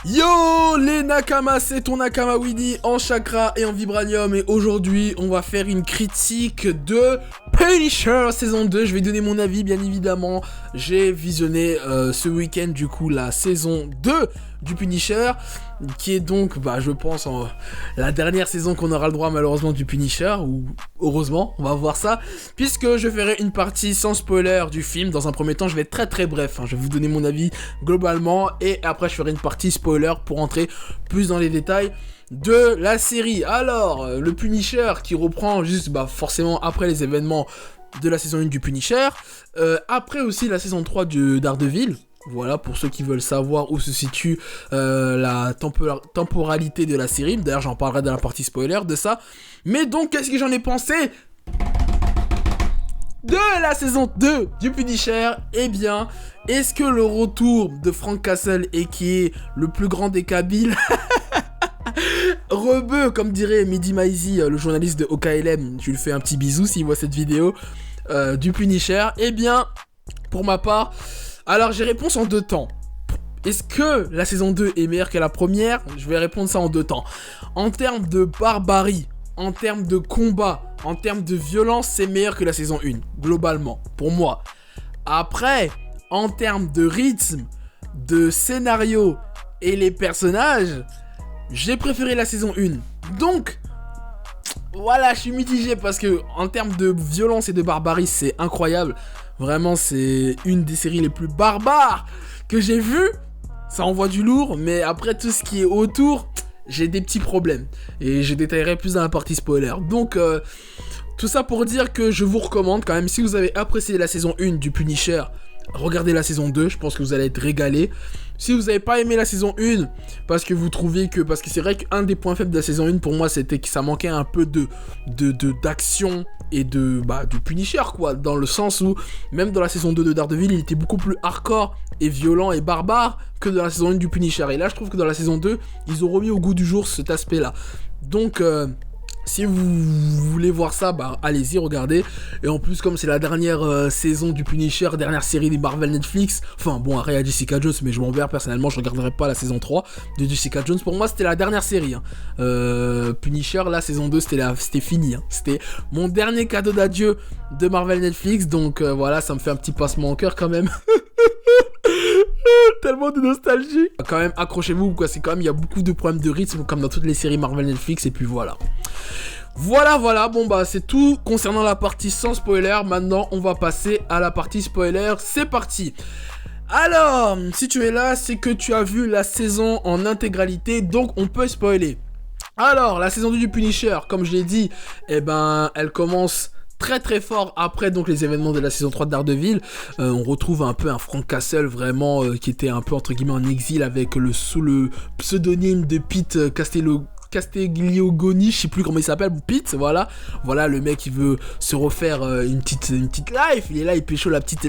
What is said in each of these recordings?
Yo les Nakamas, c'est ton Nakama Winnie en chakra et en vibranium et aujourd'hui on va faire une critique de Punisher saison 2. Je vais donner mon avis bien évidemment. J'ai visionné ce week-end du coup la saison 2 du Punisher qui est donc je pense la dernière saison qu'on aura le droit malheureusement du Punisher, ou heureusement on va voir ça, puisque je ferai une partie sans spoiler du film. Dans un premier temps je vais être très bref, je vais vous donner mon avis globalement et après je ferai une partie spoiler pour entrer plus dans les détails de la série. Alors le Punisher qui reprend juste forcément après les événements de la saison 1 du Punisher, après aussi la saison 3 de Daredevil. Voilà, pour ceux qui veulent savoir où se situe la temporalité de la série. D'ailleurs, j'en parlerai dans la partie spoiler de ça. Mais donc, qu'est-ce que j'en ai pensé de la saison 2 du Punisher? Eh bien, est-ce que le retour de Frank Castle, et qui est le plus grand des Kabyles, rebeu, comme dirait Mehdi Maizi, le journaliste de OKLM, je lui fais un petit bisou s'il voit cette vidéo, du Punisher? Eh bien, pour ma part... Alors j'ai réponse en deux temps. Est-ce que la saison 2 est meilleure que la première? Je vais répondre ça en deux temps. En termes de barbarie, en termes de combat, en termes de violence, c'est meilleur que la saison 1, globalement, pour moi. Après, en termes de rythme, de scénario et les personnages, j'ai préféré la saison 1. Donc, voilà, je suis mitigé parce que en termes de violence et de barbarie, c'est incroyable. Vraiment, c'est une des séries les plus barbares que j'ai vues. Ça envoie du lourd, mais après tout ce qui est autour, j'ai des petits problèmes. Et je détaillerai plus dans la partie spoiler. Donc, tout ça pour dire que je vous recommande quand même, si vous avez apprécié la saison 1 du Punisher, regardez la saison 2, je pense que vous allez être régalés. Si vous n'avez pas aimé la saison 1, parce que vous trouviez que... Parce que c'est vrai qu'un des points faibles de la saison 1 pour moi, c'était que ça manquait un peu d'action et du Punisher, quoi. Dans le sens où, même dans la saison 2 de Daredevil, il était beaucoup plus hardcore et violent et barbare que dans la saison 1 du Punisher. Et là, je trouve que dans la saison 2, ils ont remis au goût du jour cet aspect-là. Donc... si vous voulez voir ça, allez-y, regardez. Et en plus, comme c'est la dernière saison du Punisher, dernière série des Marvel Netflix, enfin bon, après il y a Jessica Jones, mais je m'en vais personnellement, je regarderai pas la saison 3 de Jessica Jones. Pour moi, c'était la dernière série. Punisher, la saison 2, c'était fini. C'était mon dernier cadeau d'adieu de Marvel Netflix. Donc voilà, ça me fait un petit passement au cœur quand même. Tellement de nostalgie. Quand même, accrochez-vous, quoi. C'est quand même, il y a beaucoup de problèmes de rythme, comme dans toutes les séries Marvel Netflix, et puis voilà. Voilà, bon c'est tout concernant la partie sans spoiler. Maintenant, on va passer à la partie spoiler. C'est parti. Alors, si tu es là, c'est que tu as vu la saison en intégralité, donc on peut spoiler. Alors, la saison 2 du Punisher, comme je l'ai dit, elle commence très fort après donc les événements de la saison 3 de Daredevil. On retrouve un peu un Frank Castle vraiment qui était un peu entre guillemets en exil avec sous le pseudonyme de Pete Castiglioni, je sais plus comment il s'appelle, Pete, voilà le mec il veut se refaire une petite life, il est là, il pécho la petite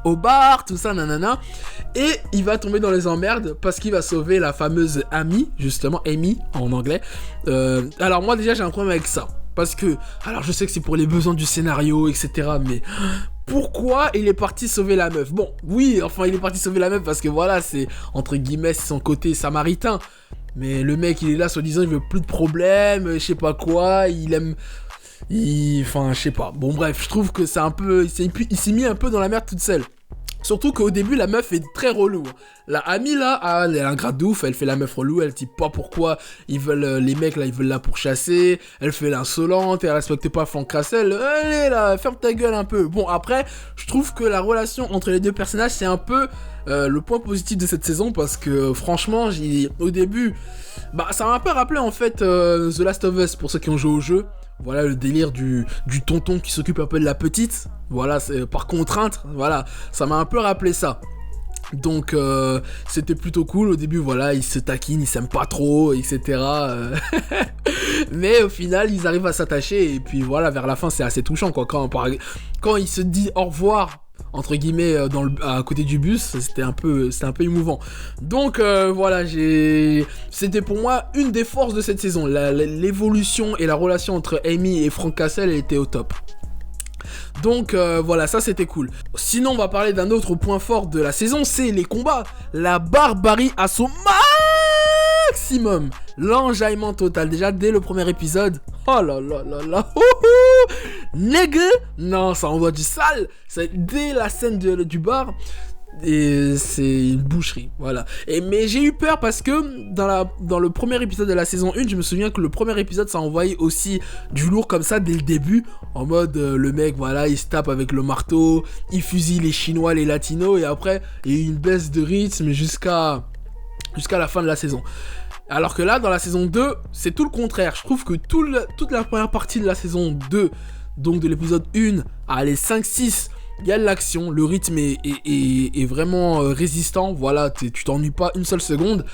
au bar, tout ça, nanana, et il va tomber dans les emmerdes parce qu'il va sauver la fameuse Amy, justement, Amy en anglais. Alors moi déjà j'ai un problème avec ça. Parce que, alors je sais que c'est pour les besoins du scénario, etc. Mais pourquoi il est parti sauver la meuf? Bon, oui, enfin il est parti sauver la meuf parce que voilà, c'est entre guillemets son côté samaritain. Mais le mec il est là soi-disant, il veut plus de problèmes, je sais pas quoi, enfin je sais pas. Bon bref, je trouve que c'est un peu, il s'est mis un peu dans la merde toute seule. Surtout qu'au début, la meuf est très relou. La Amy, là, elle a un grade de ouf, elle fait la meuf relou, elle dit pas pourquoi les mecs, là, ils veulent la pourchasser, elle fait l'insolente, elle respecte pas Frank Castle, allez, là, ferme ta gueule un peu. Bon, après, je trouve que la relation entre les deux personnages, c'est un peu le point positif de cette saison, parce que, franchement, au début, ça m'a un peu rappelé, en fait, The Last of Us, pour ceux qui ont joué au jeu. Voilà le délire du tonton qui s'occupe un peu de la petite. Voilà, c'est par contrainte. Voilà, ça m'a un peu rappelé ça. Donc c'était plutôt cool. Au début, voilà, ils se taquinent, ils s'aiment pas trop, etc. Mais au final, ils arrivent à s'attacher. Et puis voilà, vers la fin, c'est assez touchant, quoi. Quand il se dit au revoir, entre guillemets, à côté du bus, c'était un peu émouvant. Donc voilà, c'était pour moi une des forces de cette saison. L'évolution et la relation entre Amy et Frank Castle était au top. Donc voilà, ça c'était cool. Sinon, on va parler d'un autre point fort de la saison, c'est les combats. La barbarie à son maximum, l'enjaillement total. Déjà, dès le premier épisode, oh là là là là, nègre, non, ça envoie du sale. Dès la scène du bar, et c'est une boucherie, voilà. Mais j'ai eu peur parce que dans le premier épisode de la saison 1, je me souviens que le premier épisode, ça envoyait aussi du lourd comme ça dès le début, en mode le mec, voilà, il se tape avec le marteau, il fusille les Chinois, les Latinos, et après, il y a eu une baisse de rythme jusqu'à la fin de la saison. Alors que là, dans la saison 2, c'est tout le contraire. Je trouve que toute la première partie de la saison 2, donc de l'épisode 1 à les 5-6, il y a de l'action, le rythme est vraiment résistant, voilà, tu t'ennuies pas une seule seconde.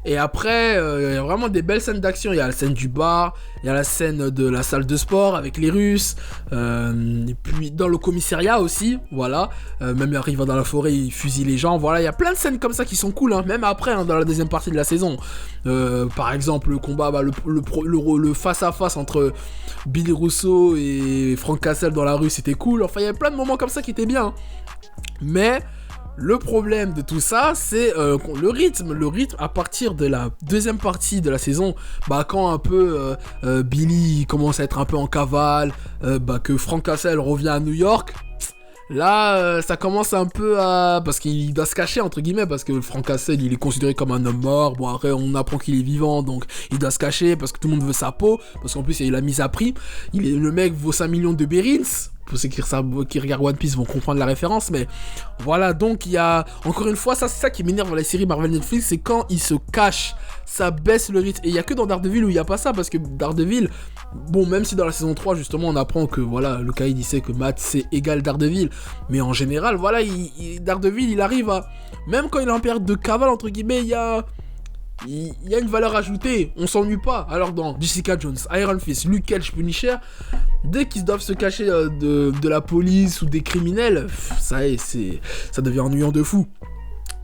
Et après, il y a vraiment des belles scènes d'action. Il y a la scène du bar, il y a la scène de la salle de sport avec les Russes, et puis dans le commissariat aussi, voilà. Même arrivant dans la forêt, il fusille les gens, voilà. Il y a plein de scènes comme ça qui sont cool, hein, même après, hein, dans la deuxième partie de la saison. Par exemple, le combat, le face-à-face entre Billy Russo et Frank Castle dans la rue, c'était cool. Enfin, il y a plein de moments comme ça qui étaient bien. Mais le problème de tout ça, c'est le rythme à partir de la deuxième partie de la saison, quand un peu Billy commence à être un peu en cavale, que Frank Castle revient à New York, là ça commence un peu à... parce qu'il doit se cacher entre guillemets, parce que Frank Castle il est considéré comme un homme mort, bon après on apprend qu'il est vivant, donc il doit se cacher parce que tout le monde veut sa peau, parce qu'en plus il a la mise à prix, le mec vaut 5 millions de berries. Pour ceux qui regardent One Piece vont comprendre la référence, mais voilà, donc il y a, encore une fois, ça c'est ça qui m'énerve dans la série Marvel Netflix, c'est quand il se cache, ça baisse le rythme, et il y a que dans Daredevil où il n'y a pas ça, parce que Daredevil, bon, même si dans la saison 3 justement on apprend que voilà, le Kaïd il sait que Matt c'est égal Daredevil, mais en général, voilà, Daredevil il arrive à, même quand il est en période de cavale entre guillemets, il y a une valeur ajoutée, on s'ennuie pas. Alors dans Jessica Jones, Iron Fist, Luke Cage, Punisher, dès qu'ils doivent se cacher de la police ou des criminels, ça devient ennuyant de fou.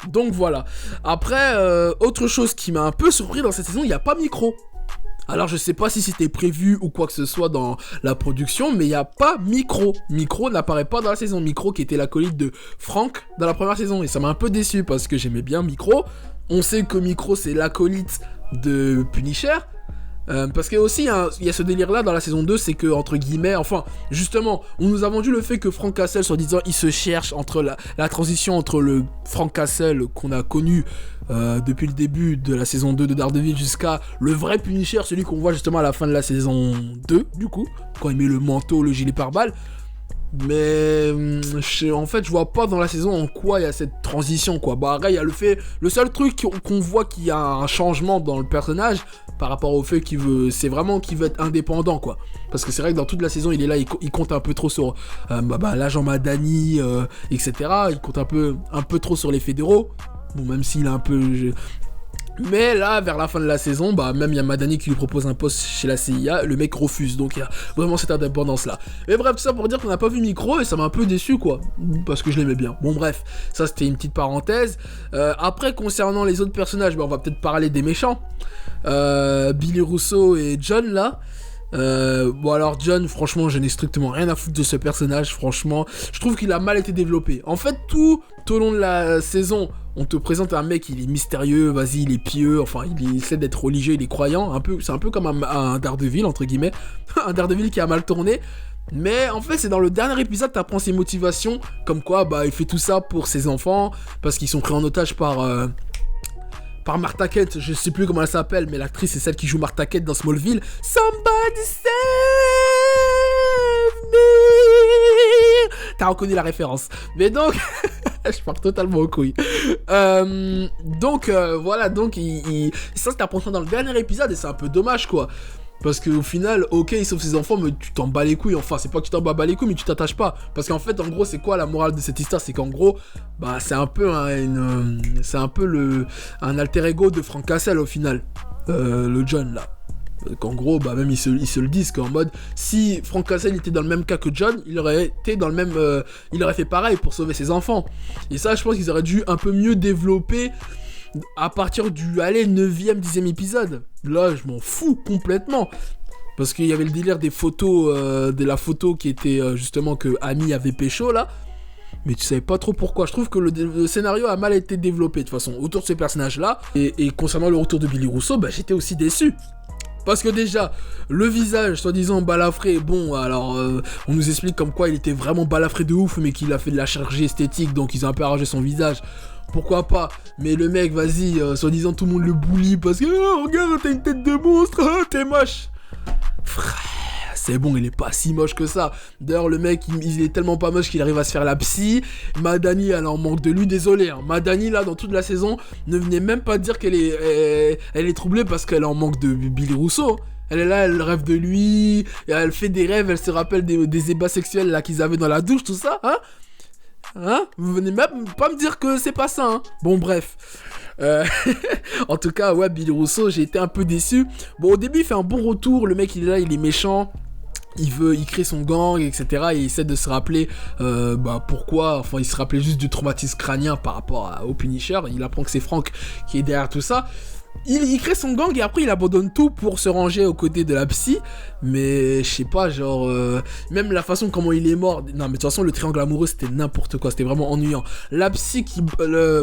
Donc voilà. Après, autre chose qui m'a un peu surpris dans cette saison, il n'y a pas Micro. Alors je sais pas si c'était prévu ou quoi que ce soit dans la production, mais il n'y a pas Micro. Micro n'apparaît pas dans la saison. Micro qui était l'acolyte de Frank dans la première saison. Et ça m'a un peu déçu parce que j'aimais bien Micro. On sait que Micro c'est l'acolyte de Punisher. Parce que aussi il y a ce délire là dans la saison 2, c'est que entre guillemets, enfin justement on nous a vendu le fait que Frank Castle soi-disant il se cherche entre la transition entre le Frank Castle qu'on a connu depuis le début de la saison 2 de Daredevil jusqu'à le vrai Punisher, celui qu'on voit justement à la fin de la saison 2 du coup, quand il met le manteau, le gilet pare-balles. Mais en fait je vois pas dans la saison en quoi il y a cette transition quoi. Il y a le seul truc qu'on voit qu'il y a un changement dans le personnage par rapport au fait qu'il veut être indépendant quoi. Parce que c'est vrai que dans toute la saison il est là, il compte un peu trop sur l'agent Madani, etc. Il compte un peu trop sur les fédéraux. Bon, même s'il a un peu... Mais là, vers la fin de la saison, même il y a Madani qui lui propose un poste chez la CIA, le mec refuse, donc il y a vraiment cette indépendance-là. Mais bref, tout ça pour dire qu'on n'a pas vu Micro, et ça m'a un peu déçu, quoi, parce que je l'aimais bien. Bon bref, ça c'était une petite parenthèse. Après, concernant les autres personnages, on va peut-être parler des méchants. Billy Russo et John, là. Alors John, franchement je n'ai strictement rien à foutre de ce personnage. Franchement je trouve qu'il a mal été développé. En fait tout au long de la saison on te présente un mec, il est mystérieux, vas-y il est pieux, enfin il essaie d'être religieux, il est croyant, c'est un peu comme un Daredevil entre guillemets. Un Daredevil qui a mal tourné. Mais en fait c'est dans le dernier épisode t'apprends ses motivations, comme quoi il fait tout ça pour ses enfants, parce qu'ils sont pris en otage par Martha Kent, je sais plus comment elle s'appelle, mais l'actrice c'est celle qui joue Martha Kent dans Smallville. Somebody save me. T'as reconnu la référence. Mais donc, je pars totalement aux couilles. Voilà, donc ça c'est apprenti dans le dernier épisode et c'est un peu dommage quoi. Parce qu'au final, ok, il sauve ses enfants, mais tu t'en bats les couilles. Enfin, c'est pas que tu t'en bats les couilles, mais tu t'attaches pas. Parce qu'en fait, en gros, c'est quoi la morale de cette histoire? C'est qu'en gros, c'est un peu un alter ego de Frank Castle au final. Le John là. Qu'en gros, même ils se le disent qu'en mode, si Frank Castle était dans le même cas que John, il aurait été dans le même, il aurait fait pareil pour sauver ses enfants. Et ça, je pense qu'ils auraient dû un peu mieux développer à partir du 9e, 10e épisode. Là, je m'en fous complètement. Parce qu'il y avait le délire des photos, de la photo qui était justement que Amy avait pécho là. mais tu savais pas trop pourquoi. Je trouve que le scénario a mal été développé de toute façon autour de ces personnages-là. Et concernant le retour de Billy Russo, bah j'étais aussi déçu. Parce que déjà, le visage, soi-disant balafré, bon, alors, on nous explique comme quoi il était vraiment balafré de ouf, mais qu'il a fait de la chirurgie esthétique, donc ils ont un peu arrangé son visage. Pourquoi pas? Mais le mec, vas-y, soi-disant tout le monde le bully parce que, oh, regarde, t'as une tête de monstre, oh, t'es moche. Frère, c'est bon, il est pas si moche que ça. D'ailleurs, le mec, il est tellement pas moche qu'il arrive à se faire la psy. Madani, elle en manque de lui, désolé. Hein. Madani, là, dans toute la saison, ne venait même pas dire qu'elle est troublée parce qu'elle en manque de Billy Russo. Elle est là, elle rêve de lui, et elle fait des rêves, elle se rappelle des ébats sexuels là qu'ils avaient dans la douche, tout ça, hein? Hein? Vous venez même pas me dire que c'est pas ça, hein? Bon, bref. En tout cas, ouais, Billy Russo, j'ai été un peu déçu. Bon, au début, il fait un bon retour, le mec, il est là, il est méchant. Il crée son gang, etc. Et il essaie de se rappeler pourquoi. Enfin, il se rappelait juste du traumatisme crânien par rapport au Punisher. Il apprend que c'est Frank qui est derrière tout ça. Il crée son gang et après il abandonne tout pour se ranger aux côtés de la psy. Mais je sais pas, genre. Même la façon comment il est mort. Non, mais de toute façon, le triangle amoureux c'était n'importe quoi. C'était vraiment ennuyant. La psy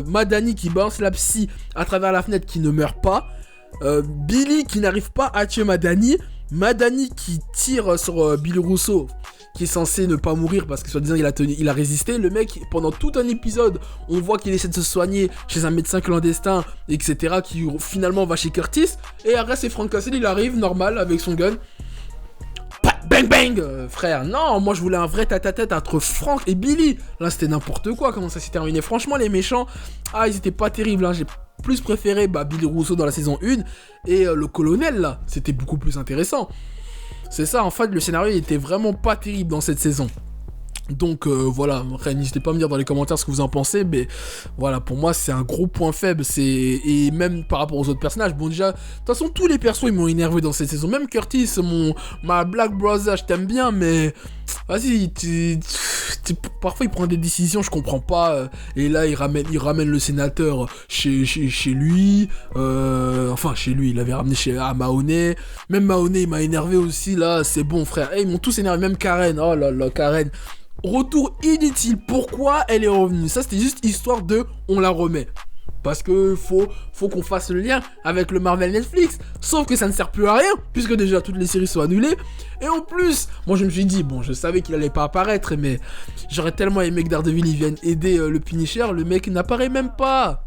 Madani qui balance la psy à travers la fenêtre qui ne meurt pas. Billy qui n'arrive pas à tuer Madani. Madani qui tire sur Billy Russo, qui est censé ne pas mourir parce que soi-disant il a résisté. Le mec, pendant tout un épisode, on voit qu'il essaie de se soigner chez un médecin clandestin, etc. Qui finalement va chez Curtis. Et après c'est Frank Castle, il arrive normal avec son gun. Bang bang frère, non, moi je voulais un vrai tête-à-tête entre Frank et Billy. Là c'était n'importe quoi, comment ça s'est terminé. Franchement les méchants, ils étaient pas terribles, hein. J'ai plus préféré Billy Russo dans la saison 1. Et le colonel là, c'était beaucoup plus intéressant. C'est ça, en fait le scénario il était vraiment pas terrible dans cette saison. Donc voilà, n'hésitez pas à me dire dans les commentaires ce que vous en pensez, mais voilà, pour moi c'est un gros point faible, et même par rapport aux autres personnages, bon déjà, de toute façon tous les persos ils m'ont énervé dans cette saison, même Curtis, ma Black Brother, je t'aime bien, mais vas-y, parfois il prend des décisions, je comprends pas, et là il ramène le sénateur chez lui, chez lui, il avait ramené à Mahoney, même Mahoney il m'a énervé aussi, là, c'est bon frère, ils m'ont tous énervé, même Karen, oh là là, Karen. Retour inutile, pourquoi elle est revenue? Ça c'était juste histoire de on la remet. Parce que faut qu'on fasse le lien avec le Marvel Netflix. Sauf que ça ne sert plus à rien, puisque déjà toutes les séries sont annulées. Et en plus, moi je me suis dit, bon je savais qu'il allait pas apparaître, mais j'aurais tellement aimé que Daredevil il vienne aider le Punisher, le mec n'apparaît même pas.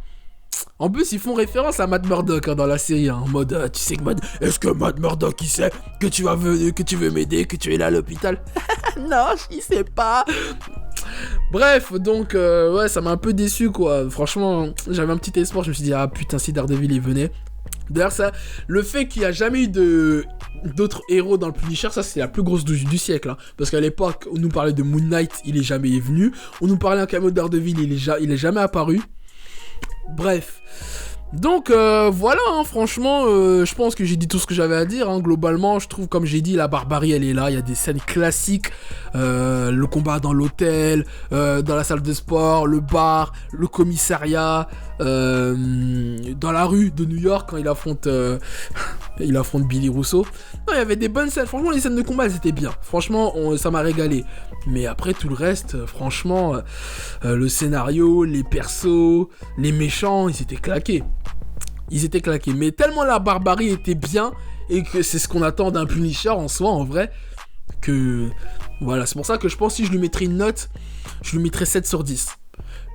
En plus, ils font référence à Matt Murdock dans la série, hein, en mode, tu sais que est-ce que Matt Murdock il sait que tu veux m'aider, que tu es là à l'hôpital? Non, il sait pas. Bref, donc, ouais, ça m'a un peu déçu, quoi. Franchement, j'avais un petit espoir, je me suis dit, ah putain, si Daredevil il venait. D'ailleurs, ça, le fait qu'il n'y a jamais eu d'autres héros dans le Punisher, ça c'est la plus grosse douche du siècle, hein. Parce qu'à l'époque, on nous parlait de Moon Knight, il est jamais venu. On nous parlait d'un cameo de Daredevil, il est jamais apparu. Bref, donc voilà, hein, franchement, je pense que j'ai dit tout ce que j'avais à dire, hein. Globalement, je trouve, comme j'ai dit, la barbarie, elle est là, il y a des scènes classiques, le combat dans l'hôtel, dans la salle de sport, le bar, le commissariat, dans la rue de New York, quand il affronte Billy Russo. Non, il y avait des bonnes scènes, franchement, les scènes de combat, elles étaient bien, franchement, ça m'a régalé. Mais après, tout le reste, franchement, le scénario, les persos, les méchants, ils étaient claqués. Mais tellement la barbarie était bien, et que c'est ce qu'on attend d'un Punisher en soi, en vrai, que... Voilà, c'est pour ça que je pense que si je lui mettrais une note, je lui mettrais 7 sur 10.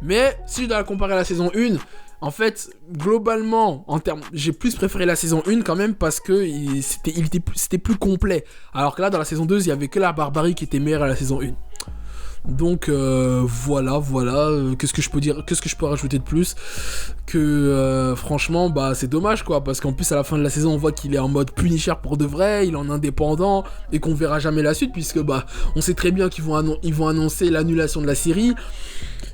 Mais, si je dois la comparer à la saison 1... En fait, globalement, j'ai plus préféré la saison 1 quand même parce que c'était plus complet. Alors que là, dans la saison 2, il n'y avait que la barbarie qui était meilleure à la saison 1. Donc, voilà. Qu'est-ce que je peux dire? Qu'est-ce que je peux rajouter de plus? Que, franchement, c'est dommage, quoi. Parce qu'en plus, à la fin de la saison, on voit qu'il est en mode Punisher pour de vrai, il est en indépendant, et qu'on verra jamais la suite, puisque, on sait très bien qu'ils vont annoncer l'annulation de la série.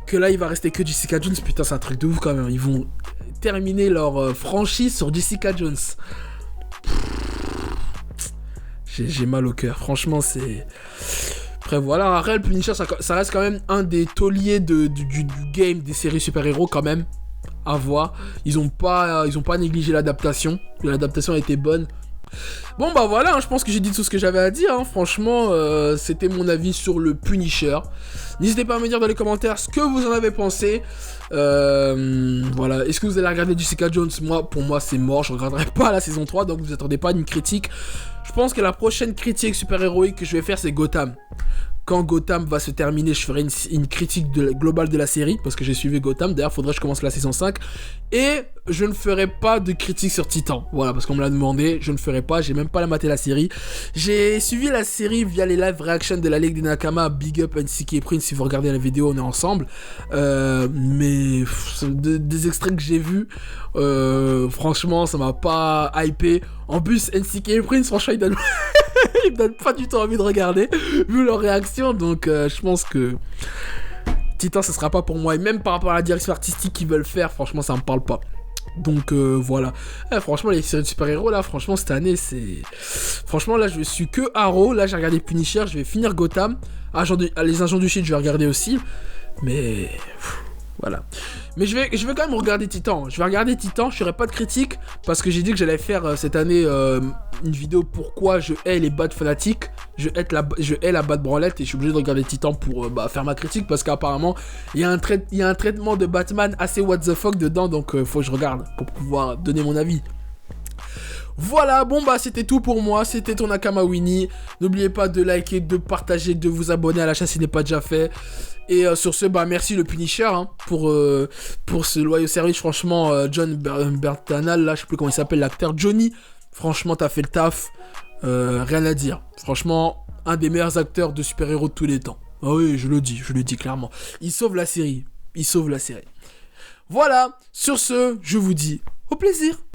Que là il va rester que Jessica Jones, putain c'est un truc de ouf quand même, ils vont terminer leur franchise sur Jessica Jones. J'ai mal au cœur, franchement c'est... Après voilà, après le Punisher ça reste quand même un des tauliers du game des séries super-héros quand même, à voir. Ils ont pas négligé l'adaptation a été bonne. Bon bah voilà, hein, je pense que j'ai dit tout ce que j'avais à dire, hein. Franchement, c'était mon avis sur le Punisher. N'hésitez pas à me dire dans les commentaires ce que vous en avez pensé. Voilà, est-ce que vous allez regarder Jessica Jones? Moi, pour moi c'est mort, je regarderai pas la saison 3, donc vous attendez pas d'une critique. Je pense que la prochaine critique super-héroïque que je vais faire c'est Gotham. Quand Gotham va se terminer, je ferai une critique globale de la série, parce que j'ai suivi Gotham, d'ailleurs faudrait que je commence la saison 5, et je ne ferai pas de critique sur Titan, voilà, parce qu'on me l'a demandé, je ne ferai pas, j'ai même pas maté la série. J'ai suivi la série via les live reactions de la Ligue des Nakama, Big Up NCK et Prince, si vous regardez la vidéo, on est ensemble, mais des extraits que j'ai vus, franchement, ça m'a pas hypé. En plus, NCK et Prince, franchement, ils donnent... ils me donnent pas du tout envie de regarder, vu leur réaction, donc je pense que Titan, ce sera pas pour moi, et même par rapport à la direction artistique qu'ils veulent faire, franchement, ça me parle pas. Donc voilà. Franchement, les séries de super-héros, là, franchement, cette année, c'est... Franchement, là, je suis que Arrow, là, j'ai regardé Punisher, je vais finir Gotham, les Agents du Shield, je vais regarder aussi, mais... Voilà. Mais je vais quand même regarder Titan. Je vais regarder Titan, je ferai pas de critique parce que j'ai dit que j'allais faire cette année une vidéo pourquoi je hais les bad fanatiques. Je hais la bad branlette et je suis obligé de regarder Titan pour faire ma critique parce qu'apparemment il y a un traitement de Batman assez what the fuck dedans, donc faut que je regarde pour pouvoir donner mon avis. Voilà, bon bah c'était tout pour moi, c'était ton Nakama Winnie. N'oubliez pas de liker, de partager, de vous abonner à la chaîne si ce n'est pas déjà fait. Et sur ce, bah merci le Punisher hein, pour ce loyal service. Franchement, John Bertanal, là je sais plus comment il s'appelle, l'acteur Johnny. Franchement, t'as fait le taf, rien à dire. Franchement, un des meilleurs acteurs de super-héros de tous les temps. Ah oui, je le dis clairement. Il sauve la série, Voilà, sur ce, je vous dis au plaisir.